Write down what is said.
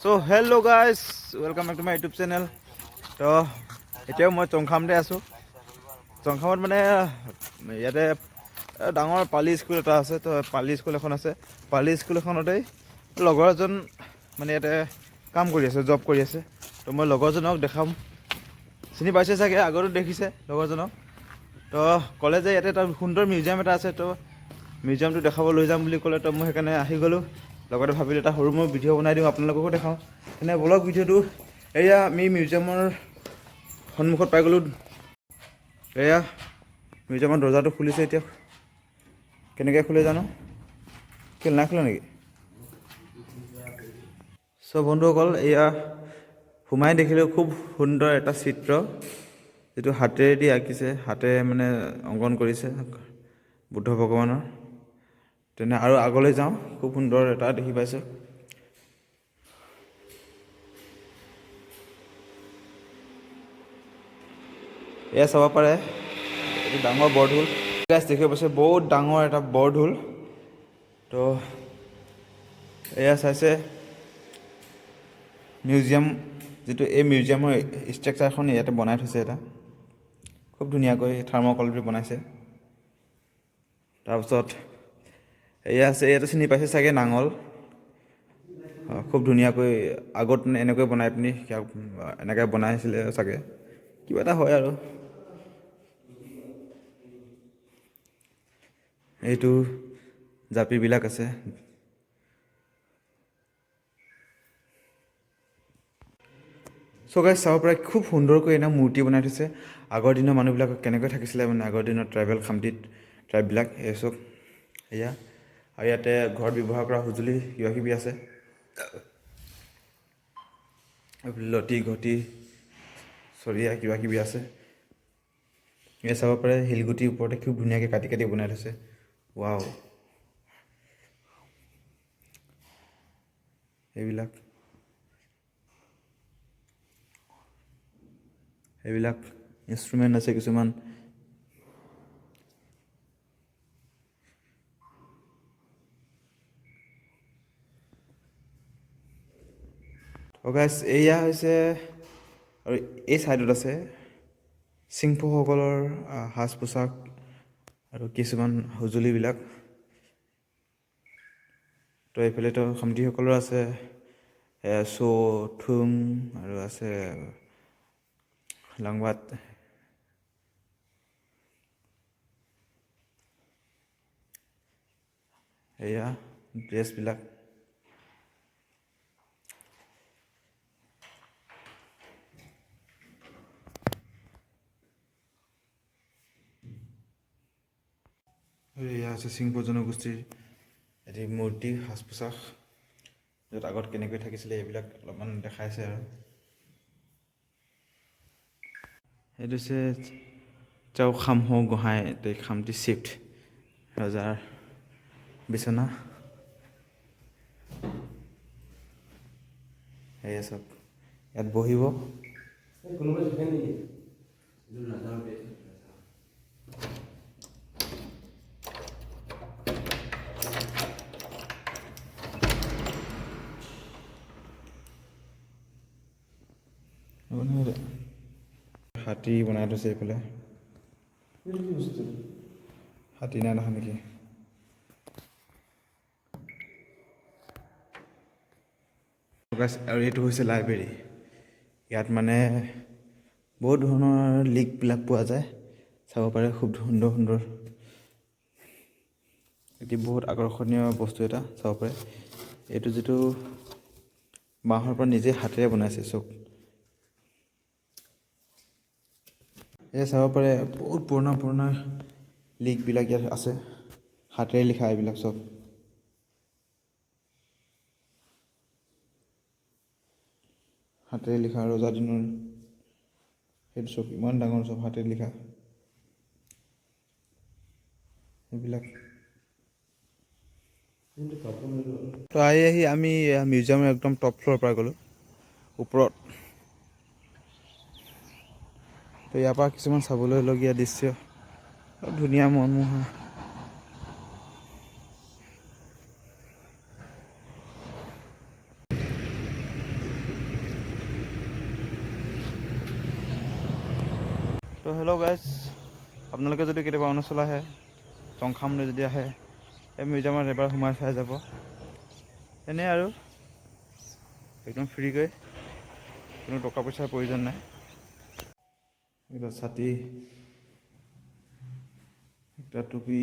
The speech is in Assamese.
So hello guys, welcome back to my YouTube channel. তো এতিয়াও মই চংখামতে আছোঁ। চংখামত মানে ইয়াতে ডাঙৰ পালি স্কুল এটা আছে। তো পালি স্কুল এখন আছে। পালি স্কুল এখনতেই লগৰ এজন মানে ইয়াতে কাম কৰি আছে, জব কৰি আছে। তো মই লগৰজনক দেখাম, চিনি পাইছে চাগে, আগতো দেখিছে লগৰজনক। তো ক'লে যে ইয়াতে এটা সুন্দৰ মিউজিয়াম এটা আছে, তো মিউজিয়ামটো দেখাব লৈ যাম বুলি ক'লে। তো মই সেইকাৰণে আহি গ'লোঁ। লগতে ভাবিলোঁ এটা সৰু মই ভিডিঅ' বনাই দিওঁ, আপোনালোককো দেখাওঁ। এনে ব্লগ ভিডিঅ'টো এয়া আমি মিউজিয়ামৰ সন্মুখত পাই গ'লোঁ। এয়া মিউজিয়ামৰ দৰ্জাটো খুলিছে এতিয়া। কেনেকৈ খোলে জানো, নাই খোলা নেকি? চ' বন্ধুসকল, এয়া সোমাই দেখিলোঁ খুব সুন্দৰ এটা চিত্ৰ, যিটো হাতেৰেদি আঁকিছে, হাতেৰে মানে অংকন কৰিছে বুদ্ধ ভগৱানৰ। তেনে আৰু আগলৈ যাওঁ, খুব সুন্দৰ এটা দেখি পাইছোঁ। এয়া চাব পাৰে, এইটো ডাঙৰ বৰঢোল গাছ দেখিব পাইছে, বহুত ডাঙৰ এটা বৰঢোল। তো এয়া চাইছে মিউজিয়াম, যিটো এই মিউজিয়ামৰ ষ্ট্ৰাকচাৰখন ইয়াতে বনাই থৈছে এটা খুব ধুনীয়াকৈ থাৰ্মকল দি বনাইছে। তাৰপিছত এয়া আছে, ইয়াতে চিনি পাইছে চাগে নাঙল, খুব ধুনীয়াকৈ আগত এনেকৈ বনাই পিনি এনেকৈ বনাইছিলে চাগে, কিবা এটা হয় আৰু। এইটো জাপিবিলাক আছে। চ' গাইছ চাব পাৰে, খুব সুন্দৰকৈ এনে মূৰ্তি বনাই থৈছে। আগৰ দিনৰ মানুহবিলাক কেনেকৈ থাকিছিলে, মানে আগৰ দিনৰ ট্ৰাইবেল খামতিত ট্ৰাইববিলাক, এই চব এয়া। আৰু ইয়াতে ঘৰত ব্যৱহাৰ কৰা সঁজুলি কিবাকিবি আছে, লটি ঘটি চৰিয়া কিবাকিবি আছে। এয়া চাব পাৰে, শিলগুটিৰ ওপৰতে খুব ধুনীয়াকৈ কাটি কাটি বনাই থৈছে। ৱাও, এইবিলাক ইনষ্ট্ৰুমেণ্ট আছে কিছুমান। গাইছ এয়া হৈছে, আৰু এই ছাইডত আছে চিংফুসকলৰ সাজ পোছাক আৰু কিছুমান সঁজুলিবিলাক। তো এইফালেতো খামতিসকলৰ আছে চ' থুং, আৰু আছে লাংবাত। এয়া ড্ৰেছবিলাক। এয়া আছে চিংফু জনগোষ্ঠীৰ এটি মূৰ্তি, সাজ পোছাক, য'ত আগত কেনেকৈ থাকিছিলে এইবিলাক অলপমান দেখাইছে। আৰু এইটো হৈছে চাও খামহু গোহাঁই খামতি চিফ্ট ৰজাৰ বিচনা। এয়া চব ইয়াত বহিব। হাতী বনাই থৈছে এইফালে, হাতী নাই দেখা নেকি? আৰু এইটো হৈছে লাইব্ৰেৰী। ইয়াত মানে বহুত ধৰণৰ লিকবিলাক পোৱা যায়, চাব পাৰে। খুব সুন্দৰ সুন্দৰ এটি বহুত আকৰ্ষণীয় বস্তু এটা চাব পাৰে। এইটো যিটো বাঁহৰ পৰা নিজে হাতেৰে বনাইছে চব। এই চাব পাৰে, বহুত পুৰণা পুৰণা লিকবিলাক ইয়াত আছে, হাতেৰে লিখা এইবিলাক চব। হাতেৰে লিখা ৰজা দিনৰ, সেইটো চব ইমান ডাঙৰ, চব হাতেৰে লিখা এইবিলাক। তো আহি আমি মিউজিয়ামৰ একদম টপ ফ্ল'ৰ পৰা গ'লোঁ ওপৰত। তো ইয়াৰ পৰা কিছুমান চাবলৈলগীয়া দৃশ্য, ধুনীয়া মনোমোহা। তো হেল্ল' গাইজ, আপোনালোকে যদি কেতিয়াবা অৰুণাচল আহে, চংখামলৈ যদি আহে, এই মিউজিয়ামত এবাৰ সোমাই চাই যাব। এনেই আৰু একদম ফ্ৰীকৈ, কোনো টকা পইচাৰ প্ৰয়োজন নাই। এটা ছাতি, একটা টুপি।